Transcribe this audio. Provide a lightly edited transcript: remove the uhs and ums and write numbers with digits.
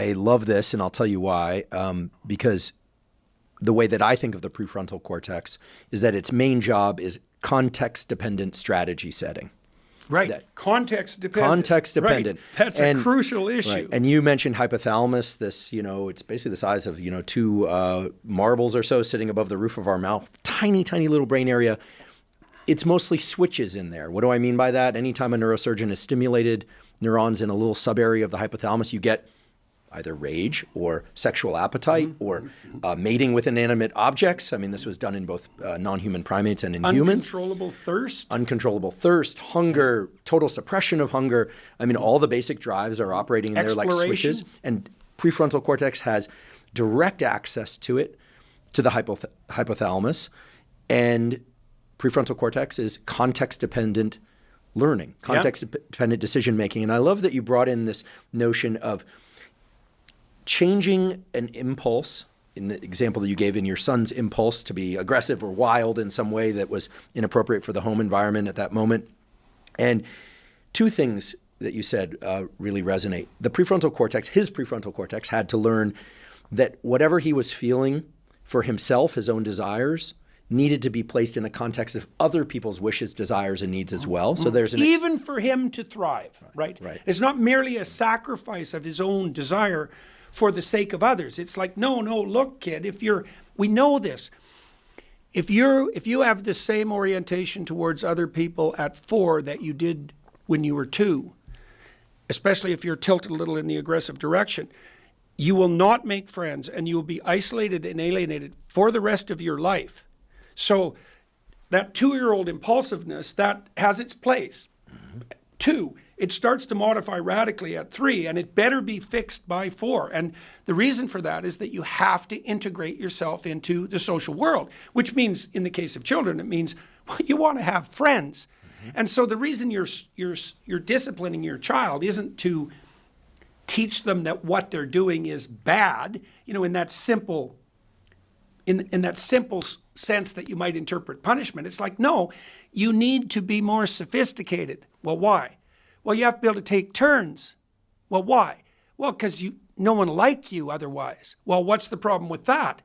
I love this, and I'll tell you why. Because the way that I think of the prefrontal cortex is that its main job is context-dependent strategy setting. Right. Context dependent. Context dependent. Right. That's a crucial issue. Right. And you mentioned hypothalamus, this, it's basically the size of, two marbles or so sitting above the roof of our mouth. Tiny, tiny little brain area. It's mostly switches in there. What do I mean by that? Anytime a neurosurgeon has stimulated neurons in a little sub-area of the hypothalamus, you get either rage or sexual appetite or mating with inanimate objects. I mean, this was done in both non-human primates and in humans. Uncontrollable thirst, hunger, total suppression of hunger. I mean, all the basic drives are operating in there like switches. And prefrontal cortex has direct access to it, to the hypothalamus. And prefrontal cortex is context-dependent learning, context-dependent decision-making. And I love that you brought in this notion of changing an impulse, in the example that you gave in your son's impulse to be aggressive or wild in some way that was inappropriate for the home environment at that moment. And two things that you said really resonate. The prefrontal cortex, his prefrontal cortex, had to learn that whatever he was feeling for himself, his own desires, needed to be placed in the context of other people's wishes, desires, and needs as well. So there's even for him to thrive, right? It's not merely a sacrifice of his own desire for the sake of others. It's like, no, look, kid, we know this. If you have the same orientation towards other people at 4 that you did when you were 2, especially if you're tilted a little in the aggressive direction, you will not make friends and you will be isolated and alienated for the rest of your life. So that 2-year-old impulsiveness, that has its place. 2, it starts to modify radically at 3, and it better be fixed by 4. And the reason for that is that you have to integrate yourself into the social world, which means, in the case of children, it means you want to have friends. And so the reason you're disciplining your child isn't to teach them that what they're doing is bad, in that simple sense that you might interpret punishment. It's like, no, you need to be more sophisticated. Well, why? Well, you have to be able to take turns. Well, why? Well, because no one like you otherwise. Well, what's the problem with that?